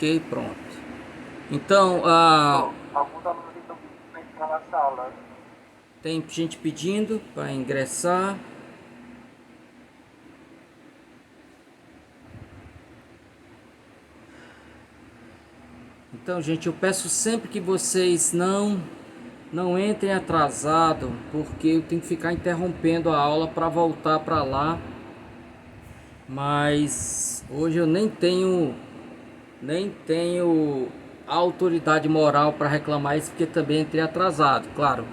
Ok, pronto. Então, Alguns alunos estão pedindo para entrar na sala. tem gente pedindo para ingressar. Então, gente, eu peço sempre que vocês não entrem atrasado, porque eu tenho que ficar interrompendo a aula para voltar para lá. Mas hoje eu nem tenho autoridade moral para reclamar isso, porque também entrei atrasado, claro,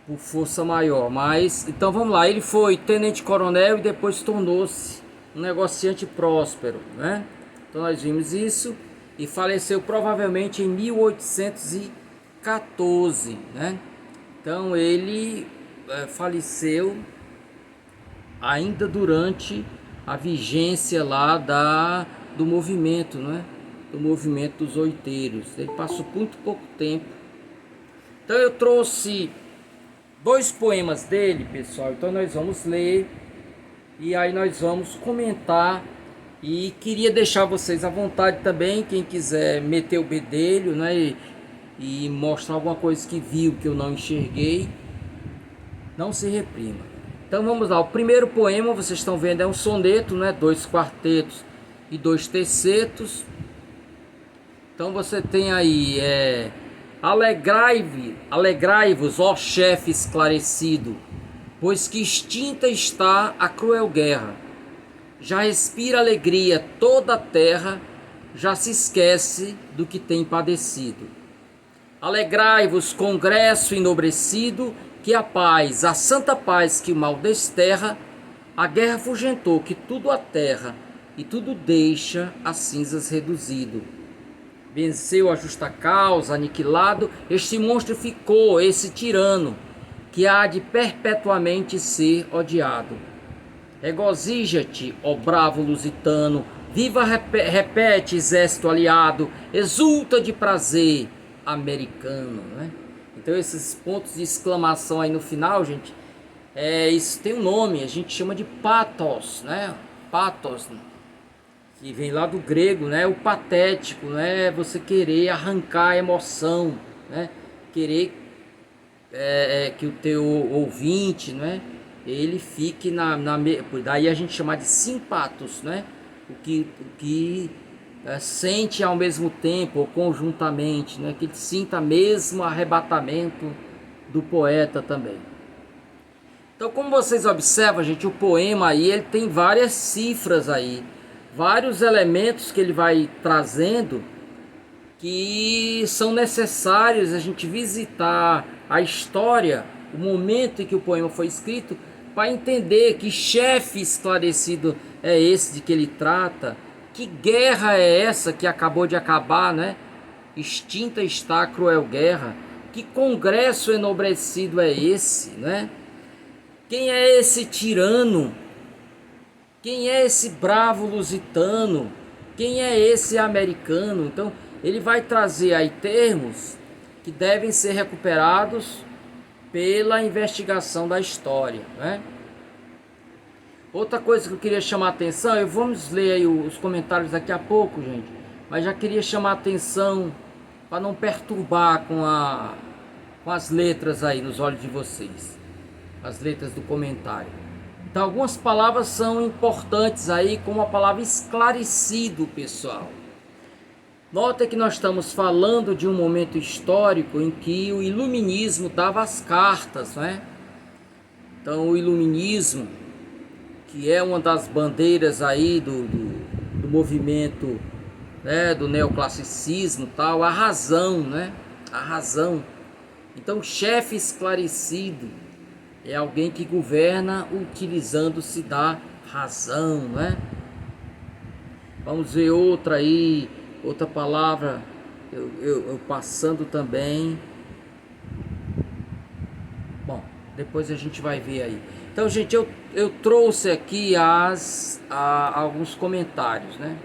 por força maior. Mas então vamos lá, ele foi tenente-coronel e depois tornou-se um negociante próspero, né? Então nós vimos isso, e faleceu provavelmente em 1814, né? Então ele faleceu ainda durante a vigência lá do movimento, né? Do movimento dos oiteiros. Ele passou muito pouco tempo. Então eu trouxe dois poemas dele, pessoal. Então nós vamos ler e aí nós vamos comentar. E queria deixar vocês à vontade também, quem quiser meter o bedelho, né? E mostrar alguma coisa que viu que eu não enxerguei, não se reprima. Então vamos lá, o primeiro poema, vocês estão vendo, é um soneto, né? Dois quartetos e dois tercetos. Então você tem aí, alegrai-vos, ó chefe esclarecido, pois que extinta está a cruel guerra. Já respira alegria toda a terra, já se esquece do que tem padecido. Alegrai-vos, congresso enobrecido, que a paz, a santa paz que o mal desterra, a guerra fugentou que tudo aterra e tudo deixa a cinzas reduzido. Venceu a justa causa, aniquilado, este monstro ficou, esse tirano, que há de perpetuamente ser odiado. Regozija-te, ó bravo lusitano, viva repete, exército aliado, exulta de prazer, americano, né? Então esses pontos de exclamação aí no final, gente, isso tem um nome, a gente chama de pathos, né? Pathos, que vem lá do grego, né? O patético, né? Você querer arrancar a emoção, né? Querer que o teu ouvinte, né? Ele fique daí a gente chama de simpatos, né? O que sente ao mesmo tempo ou conjuntamente, né? Que ele sinta mesmo arrebatamento do poeta também. Então, como vocês observam, gente, o poema aí ele tem várias cifras aí, vários elementos que ele vai trazendo que são necessários a gente visitar a história, o momento em que o poema foi escrito, para entender que chefe esclarecido é esse de que ele trata, que guerra é essa que acabou de acabar, né? Extinta está a cruel guerra, que congresso enobrecido é esse, né? Quem é esse tirano? Quem é esse bravo lusitano? Quem é esse americano? Então, ele vai trazer aí termos que devem ser recuperados pela investigação da história, né? Outra coisa que eu queria chamar a atenção, vamos ler aí os comentários daqui a pouco, gente, mas já queria chamar a atenção para não perturbar com as letras aí nos olhos de vocês, as letras do comentário. Então algumas palavras são importantes aí, como a palavra esclarecido, pessoal. Nota que nós estamos falando de um momento histórico em que o iluminismo dava as cartas, né? Então o iluminismo, que é uma das bandeiras aí do movimento, né, do neoclassicismo tal, a razão, né? A razão. Então o chefe esclarecido é alguém que governa utilizando-se da razão, né? Vamos ver outra aí, outra palavra, eu passando também. Bom, depois a gente vai ver aí. Então, gente, eu trouxe aqui alguns comentários, né?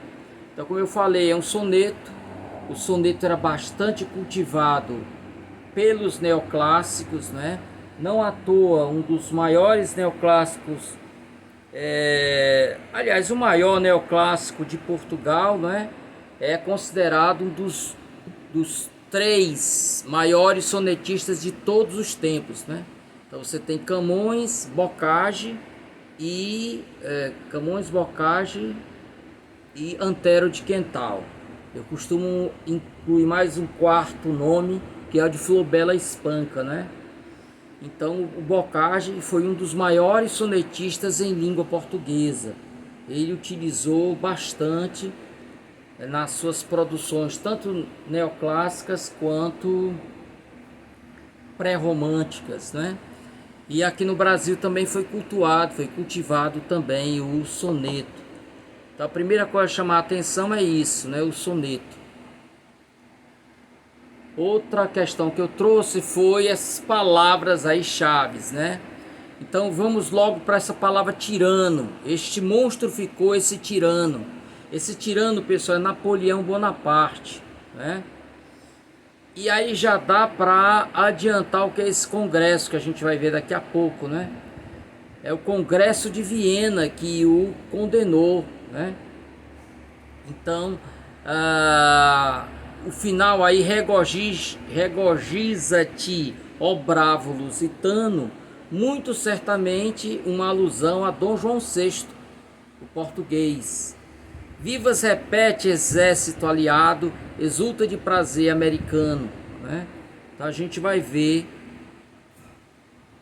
Então, como eu falei, é um soneto. O soneto era bastante cultivado pelos neoclássicos, né? Não à toa, um dos maiores neoclássicos, aliás, o maior neoclássico de Portugal, né? é considerado um dos três maiores sonetistas de todos os tempos, né? Então você tem Camões, Bocage e Antero de Quental. Eu costumo incluir mais um quarto nome, que é o de Flor Bela Espanca, né? Então o Bocage foi um dos maiores sonetistas em língua portuguesa. Ele utilizou bastante nas suas produções, tanto neoclássicas quanto pré-românticas, né? E aqui no Brasil também foi cultivado também o soneto. Então a primeira coisa a chamar a atenção é isso, né? O soneto. Outra questão que eu trouxe foi as palavras aí chaves, né? Então vamos logo para essa palavra tirano. Este monstro ficou esse tirano. Esse tirano, pessoal, é Napoleão Bonaparte, né? E aí já dá para adiantar o que é esse congresso que a gente vai ver daqui a pouco, né? É o Congresso de Viena que o condenou, né? Então, o final aí, regozija-te, ó bravo lusitano, muito certamente uma alusão a Dom João VI, o português. Vivas repete exército aliado, exulta de prazer americano, né? Então a gente vai ver,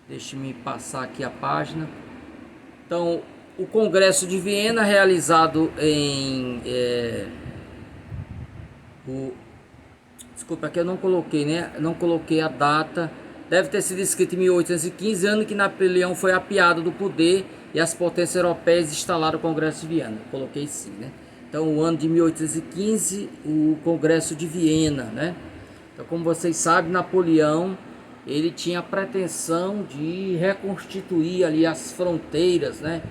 deixe-me passar aqui a página. Então, o Congresso de Viena, realizado desculpa, aqui eu não coloquei, né? Não coloquei a data. Deve ter sido escrito em 1815, ano que Napoleão foi apiado do poder e as potências europeias instalaram o Congresso de Viena. Coloquei sim, né? Então, o ano de 1815, o Congresso de Viena, né? Então, como vocês sabem, Napoleão, ele tinha a pretensão de reconstituir ali as fronteiras, né?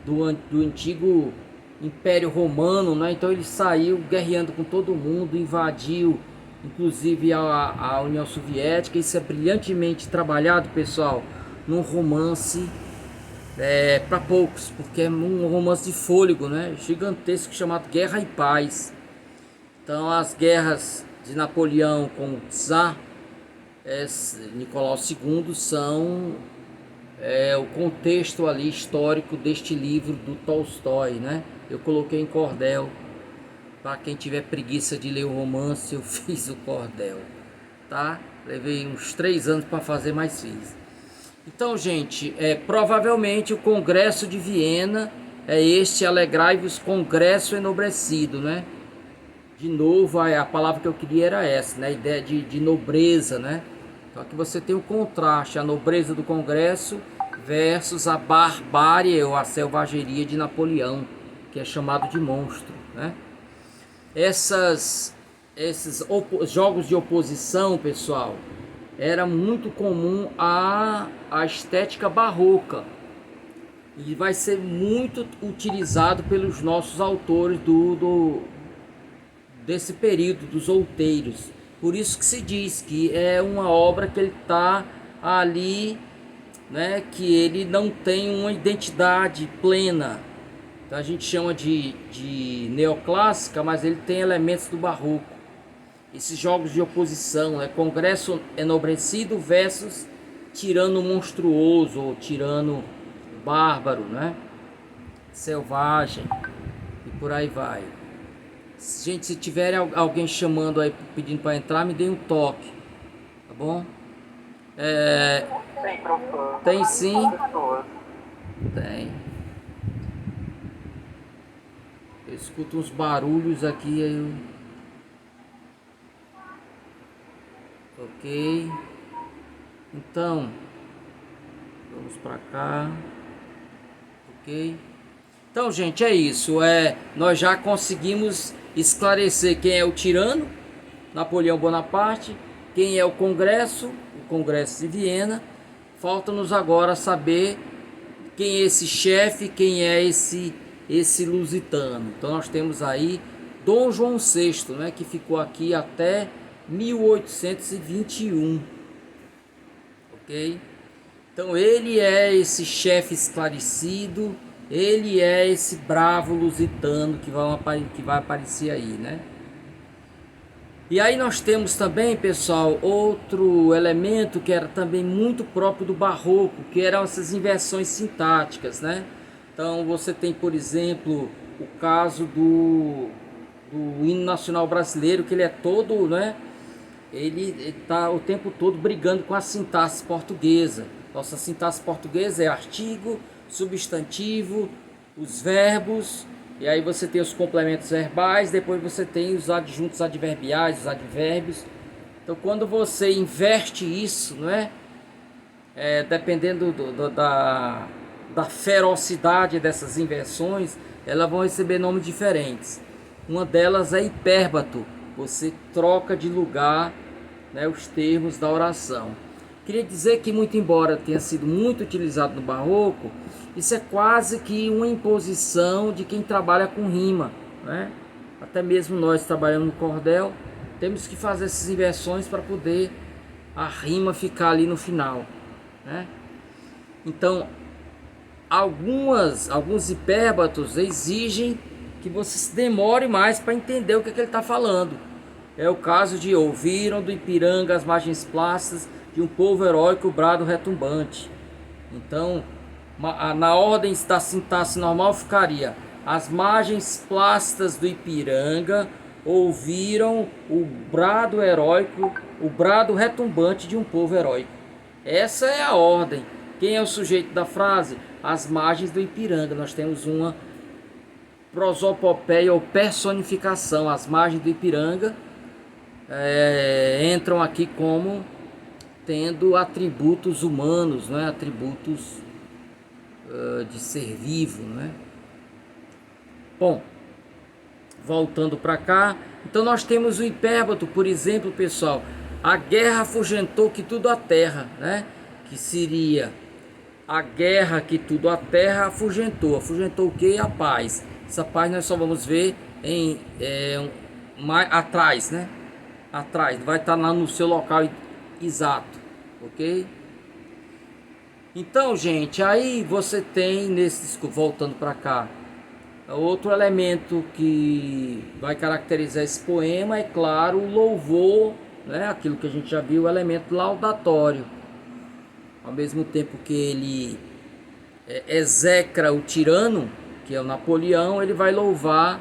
Do antigo Império Romano, né? Então, ele saiu guerreando com todo mundo, invadiu, inclusive, a União Soviética. Isso é brilhantemente trabalhado, pessoal, num romance para poucos, porque é um romance de fôlego, né? Gigantesco, chamado Guerra e Paz. Então, as guerras de Napoleão com o Tsar Nicolau II são o contexto ali histórico deste livro do Tolstói, né? Eu coloquei em cordel. Para quem tiver preguiça de ler o romance, eu fiz o cordel, tá? Levei uns 3 anos para fazer, mas fiz. Então, gente, provavelmente o Congresso de Viena é este alegrai-vos congresso enobrecido, né? De novo, a palavra que eu queria era essa, né? A ideia de nobreza, né? Então aqui você tem o contraste, a nobreza do Congresso versus a barbárie ou a selvageria de Napoleão, que é chamado de monstro, né? Esses jogos de oposição, pessoal, era muito comum a estética barroca e vai ser muito utilizado pelos nossos autores desse período dos outeiros. Por isso que se diz que é uma obra que ele está ali, né, que ele não tem uma identidade plena. Então a gente chama de neoclássica, mas ele tem elementos do barroco. Esses jogos de oposição, né? Congresso enobrecido versus tirano monstruoso, ou tirano bárbaro, né? Selvagem, e por aí vai. Gente, se tiver alguém chamando aí, pedindo para entrar, me dê um toque, tá bom? Tem, professor. Tem sim. Pessoas. Tem. Eu escuto uns barulhos aqui, aí eu... Ok. Então, vamos para cá. Ok. Então, gente, é isso. Nós já conseguimos esclarecer quem é o tirano, Napoleão Bonaparte, quem é o Congresso de Viena. Falta-nos agora saber quem é esse chefe, quem é esse lusitano. Então nós temos aí Dom João VI, né, que ficou aqui até 1821, ok? Então ele é esse chefe esclarecido, ele é esse bravo lusitano que vai aparecer aí, né? E aí nós temos também, pessoal, outro elemento que era também muito próprio do barroco, que eram essas inversões sintáticas, né? Então você tem, por exemplo, o caso do hino nacional brasileiro, que ele é todo, né? Ele está o tempo todo brigando com a sintaxe portuguesa. Nossa sintaxe portuguesa é artigo, substantivo, os verbos, e aí você tem os complementos verbais, depois você tem os adjuntos adverbiais, os advérbios. Então quando você inverte isso, não é? Dependendo da ferocidade dessas inversões, elas vão receber nomes diferentes. Uma delas é hipérbato, você troca de lugar, né, os termos da oração. Queria dizer que, muito embora tenha sido muito utilizado no barroco, isso é quase que uma imposição de quem trabalha com rima, né? Até mesmo nós trabalhando no cordel, temos que fazer essas inversões para poder a rima ficar ali no final, né? Então, alguns hipérbatos exigem que você se demore mais para entender o que ele está falando. É o caso de ouviram do Ipiranga as margens plácidas de um povo heróico brado retumbante. Então, na ordem da sintaxe normal ficaria: as margens plácidas do Ipiranga ouviram o brado heróico, o brado retumbante de um povo heróico. Essa é a ordem. Quem é o sujeito da frase? As margens do Ipiranga. Nós temos uma prosopopeia ou personificação. As margens do Ipiranga entram aqui como tendo atributos humanos, né? Atributos de ser vivo, né? Bom, voltando para cá, então nós temos o hipérbato, por exemplo, pessoal, a guerra afugentou que tudo a terra, né? Que seria a guerra que tudo a terra afugentou. Afugentou o que? A paz. Essa paz nós só vamos ver atrás, né? Atrás, vai estar lá no seu local exato, ok? Então, gente, aí você tem voltando para cá, outro elemento que vai caracterizar esse poema é, claro, o louvor, né? Aquilo que a gente já viu, o elemento laudatório. Ao mesmo tempo que ele execra o tirano, que é o Napoleão, ele vai louvar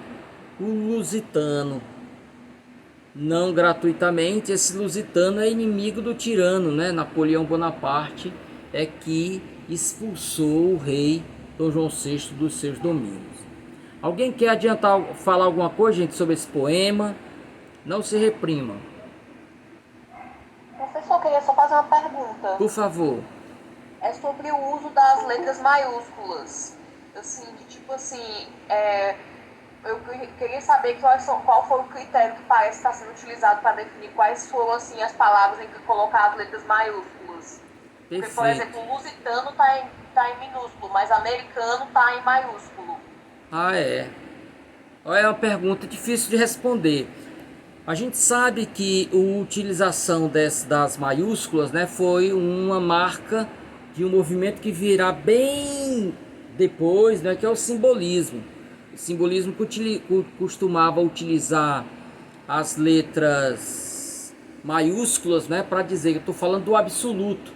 o lusitano. Não gratuitamente, esse lusitano é inimigo do tirano, né? Napoleão Bonaparte é que expulsou o rei Dom João VI dos seus domínios. Alguém quer falar alguma coisa, gente, sobre esse poema? Não se reprima. Professor, eu queria só fazer uma pergunta. Por favor. É sobre o uso das letras maiúsculas. Eu queria saber qual foi o critério que parece estar sendo utilizado para definir quais foram assim, as palavras em que colocar as letras maiúsculas. Porque, por exemplo, o lusitano está em minúsculo, mas americano está em maiúsculo. Ah, é. É uma pergunta difícil de responder. A gente sabe que a utilização das maiúsculas, né, foi uma marca de um movimento que virá bem depois, né, que é o simbolismo. O simbolismo costumava utilizar as letras maiúsculas, né, para dizer que eu estou falando do absoluto.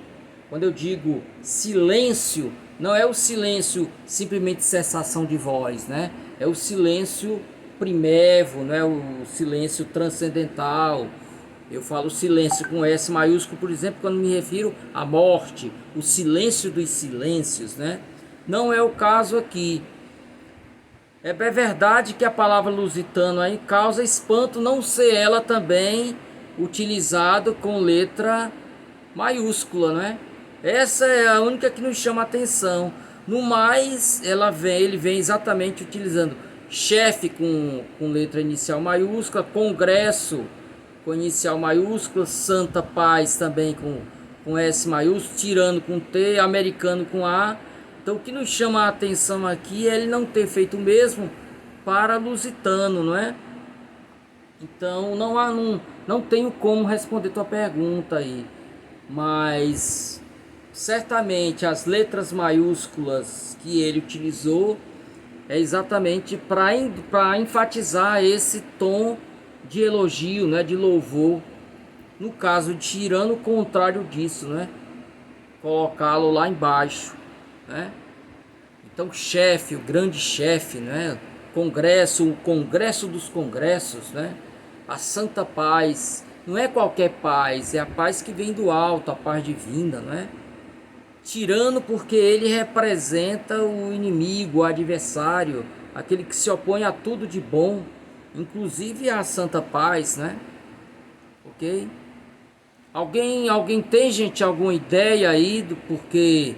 Quando eu digo silêncio, não é o silêncio simplesmente cessação de voz, né? É o silêncio primevo, né? O silêncio transcendental. Eu falo silêncio com S maiúsculo, por exemplo, quando me refiro à morte, o silêncio dos silêncios, né? Não é o caso aqui. É verdade que a palavra lusitano aí causa espanto não ser ela também utilizada com letra maiúscula, né? Essa é a única que nos chama a atenção. No mais, ele vem exatamente utilizando chefe com letra inicial maiúscula, congresso com inicial maiúscula, santa paz também com S maiúsculo, tirano com T, americano com A. Então o que nos chama a atenção aqui é ele não ter feito o mesmo para lusitano, não é? Então não tenho como responder tua pergunta aí, mas certamente as letras maiúsculas que ele utilizou é exatamente para enfatizar esse tom de elogio, né, de louvor. No caso, tirando o contrário disso, né, colocá-lo lá embaixo, né? Então, chefe, o grande chefe, né, congresso, o congresso dos congressos, né, a santa paz, não é qualquer paz, é a paz que vem do alto, a paz divina, né? Tirano porque ele representa o inimigo, o adversário, aquele que se opõe a tudo de bom, inclusive a santa paz, né? Ok? Alguém tem, gente, alguma ideia aí do porque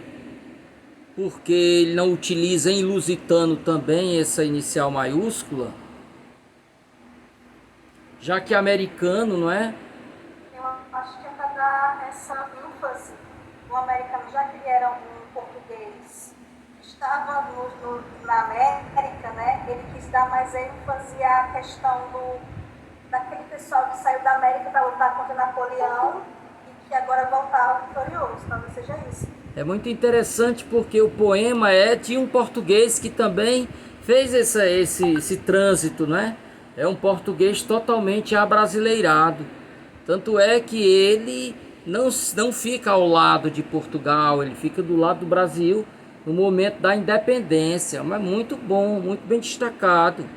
ele não utiliza em lusitano também essa inicial maiúscula? Já que é americano, não é? Eu acho que é para dar essa ênfase no americano, já que ele era um português, estava na América, né? Ele quis dar mais ênfase à questão daquele pessoal que saiu da América para lutar contra Napoleão e que agora voltava vitorioso. Talvez seja isso. É muito interessante porque o poema é de um português que também fez esse trânsito, né? É um português totalmente abrasileirado. Tanto é que ele não fica ao lado de Portugal, ele fica do lado do Brasil no momento da independência. Mas muito bom, muito bem destacado.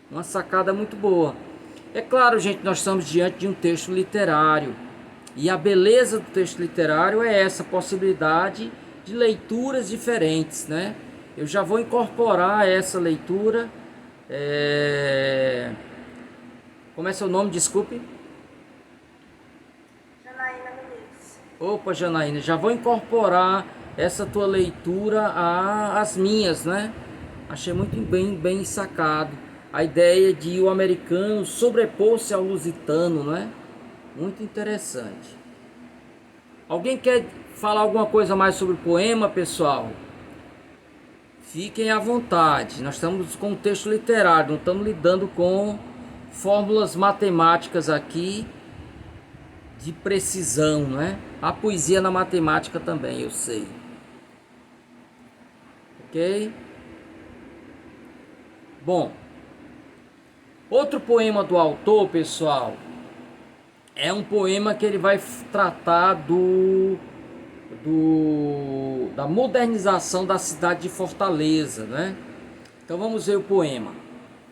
Uma sacada muito boa. É claro, gente, nós estamos diante de um texto literário. E a beleza do texto literário é essa possibilidade de leituras diferentes, né? Eu já vou incorporar essa leitura. Como é seu nome? Desculpe. Janaína Vinícius. Opa, Janaína, já vou incorporar essa tua leitura às minhas, né? Achei muito bem sacado. A ideia de o americano sobrepor-se ao lusitano, né? Muito interessante. Alguém quer falar alguma coisa mais sobre o poema, pessoal? Fiquem à vontade. Nós estamos com um texto literário, não estamos lidando com fórmulas matemáticas aqui de precisão, né? Há poesia na matemática também, eu sei. Ok? Bom, outro poema do autor, pessoal, é um poema que ele vai tratar da modernização da cidade de Fortaleza, né? Então vamos ver o poema.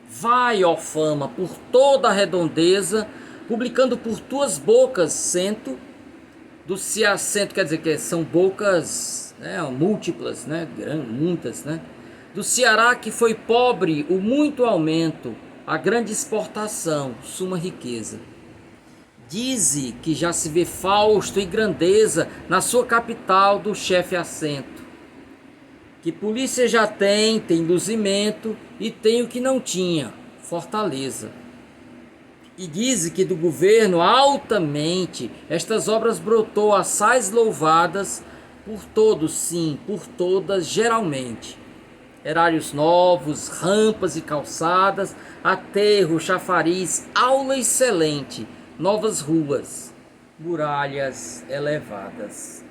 Vai, ó fama, por toda a redondeza, publicando por tuas bocas cento, do se acento quer dizer que são bocas, né, múltiplas, né, muitas, né? Do Ceará que foi pobre o muito aumento, a grande exportação, suma riqueza. Dize que já se vê fausto e grandeza na sua capital do chefe assento. Que polícia já tem luzimento e tem o que não tinha, fortaleza. E diz que do governo altamente estas obras brotou assaz louvadas por todos, sim, por todas geralmente. Erários novos, rampas e calçadas, aterro, chafariz, aula excelente, novas ruas, muralhas elevadas.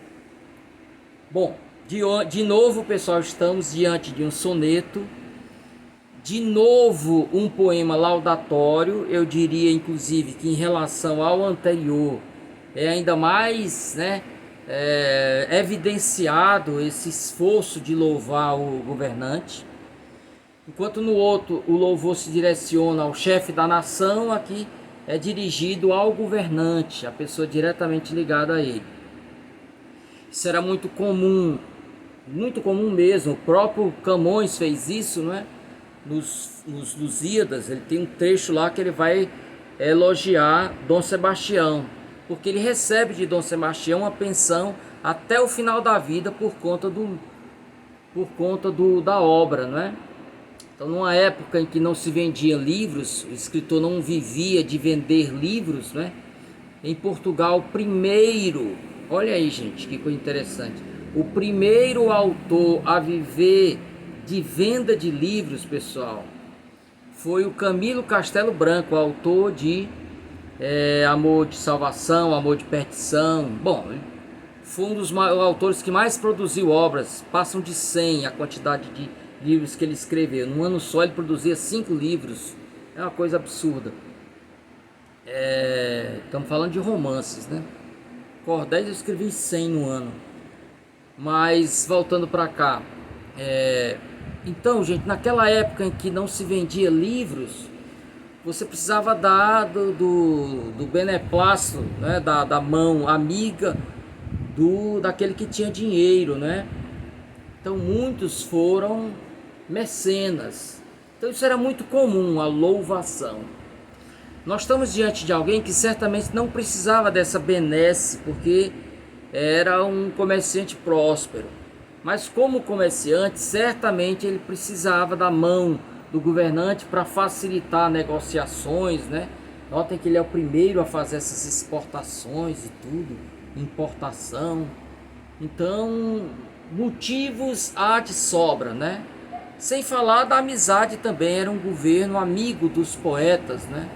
Bom, de novo, pessoal, estamos diante de um soneto, de novo um poema laudatório. Eu diria, inclusive, que em relação ao anterior é ainda mais, né, evidenciado esse esforço de louvar o governante. Enquanto no outro o louvor se direciona ao chefe da nação, aqui é dirigido ao governante, a pessoa diretamente ligada a ele. Isso era muito comum mesmo. O próprio Camões fez isso, né? Nos Lusíadas, ele tem um trecho lá que ele vai elogiar Dom Sebastião, porque ele recebe de Dom Sebastião uma pensão até o final da vida por conta da obra, não é? Então, numa época em que não se vendia livros, o escritor não vivia de vender livros, né? Em Portugal, olha aí, gente, que coisa interessante, o primeiro autor a viver de venda de livros, pessoal, foi o Camilo Castelo Branco, autor de Amor de Salvação, Amor de Perdição. Bom, foi um dos autores que mais produziu obras, passam de 100 a quantidade de livros que ele escreveu. Num ano só ele produzia 5 livros, é uma coisa absurda. Estamos falando de romances, né? Cordéis eu escrevi 100 no ano. Mas voltando para cá, então, gente, naquela época em que não se vendia livros, você precisava dar do beneplácito, né? Da mão amiga daquele que tinha dinheiro, né? Então muitos foram mecenas. Então isso era muito comum, a louvação. Nós estamos diante de alguém que certamente não precisava dessa benesse, porque era um comerciante próspero. Mas como comerciante, certamente ele precisava da mão do governante para facilitar negociações, né? Notem que ele é o primeiro a fazer essas exportações e tudo, importação. Então, motivos há de sobra, né? Sem falar da amizade também, era um governo amigo dos poetas, né?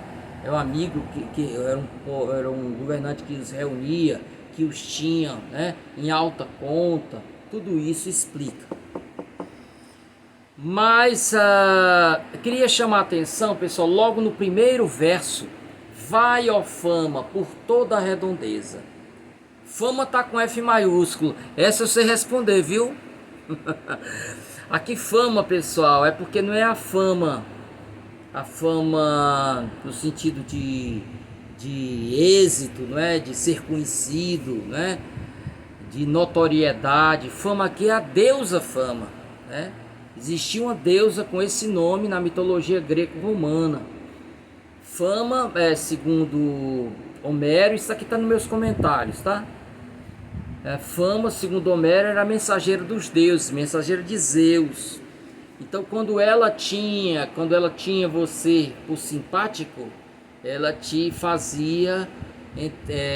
É um amigo que era um governante que os reunia, que os tinha, né, em alta conta. Tudo isso explica. Mas queria chamar a atenção, pessoal, logo no primeiro verso. Vai, ó fama, por toda a redondeza. Fama tá com F maiúsculo. Essa eu sei responder, viu? Aqui fama, pessoal, é porque não é a fama no sentido de êxito, não é? De ser conhecido, né? De notoriedade. Fama aqui é a deusa Fama, né? Existia uma deusa com esse nome na mitologia greco-romana. Fama, segundo Homero, isso aqui está nos meus comentários, tá? Fama, segundo Homero, era a mensageira dos deuses, mensageira de Zeus. Então, quando ela tinha você por simpático, ela te fazia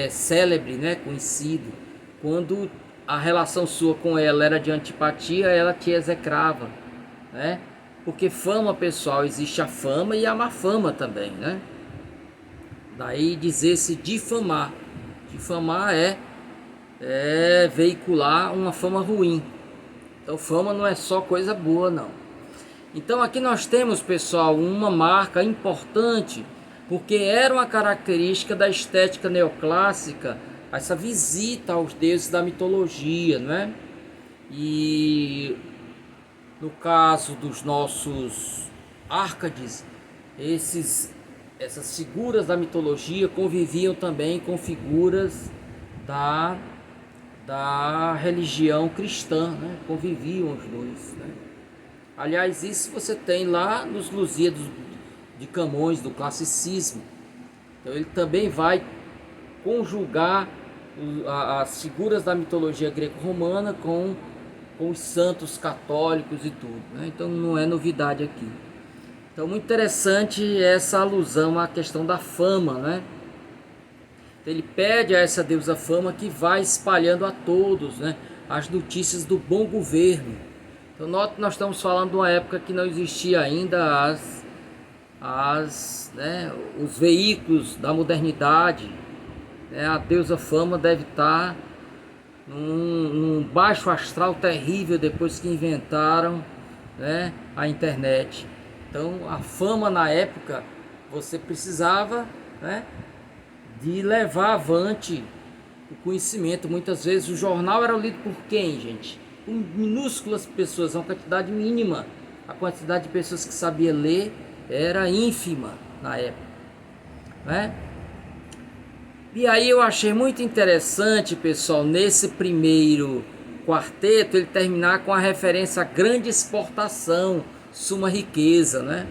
célebre, né, conhecido. Quando a relação sua com ela era de antipatia, ela te execrava, né? Porque fama, pessoal, existe a fama e a má fama também, né? Daí dizer-se difamar. Difamar é veicular uma fama ruim. Então, fama não é só coisa boa, não. Então aqui nós temos, pessoal, uma marca importante, porque era uma característica da estética neoclássica, essa visita aos deuses da mitologia, né? E no caso dos nossos Árcades, essas figuras da mitologia conviviam também com figuras da religião cristã, né? Conviviam os dois, né? Aliás, isso você tem lá nos Lusíadas de Camões, do classicismo. Então ele também vai conjugar as figuras da mitologia greco-romana com os santos católicos e tudo, né? Então não é novidade aqui. Então muito interessante essa alusão à questão da fama, né? Então, ele pede a essa deusa Fama que vai espalhando a todos, né, as notícias do bom governo. Então note que nós estamos falando de uma época que não existia ainda os veículos da modernidade, né? A deusa Fama deve estar num baixo astral terrível depois que inventaram, né, a internet. Então a fama na época você precisava, né, de levar avante o conhecimento. Muitas vezes o jornal era lido por quem, gente? Com minúsculas pessoas, uma quantidade mínima. A quantidade de pessoas que sabia ler era ínfima na época, né? E aí eu achei muito interessante, pessoal, nesse primeiro quarteto, ele terminar com a referência à grande exportação, suma riqueza, né?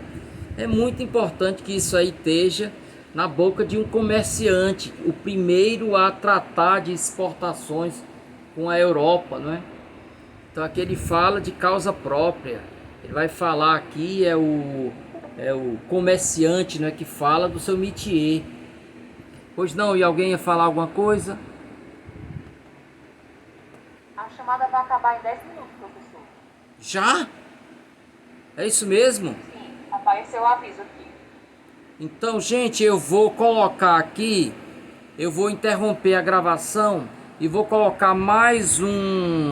É muito importante que isso aí esteja na boca de um comerciante, o primeiro a tratar de exportações com a Europa, não é? Então aqui ele fala de causa própria. Ele vai falar aqui, é o comerciante, não é, que fala do seu métier. Pois não, e alguém ia falar alguma coisa? A chamada vai acabar em 10 minutos, professor. Já? É isso mesmo? Sim, apareceu o aviso aqui. Então, gente, eu vou colocar aqui, eu vou interromper a gravação e vou colocar mais um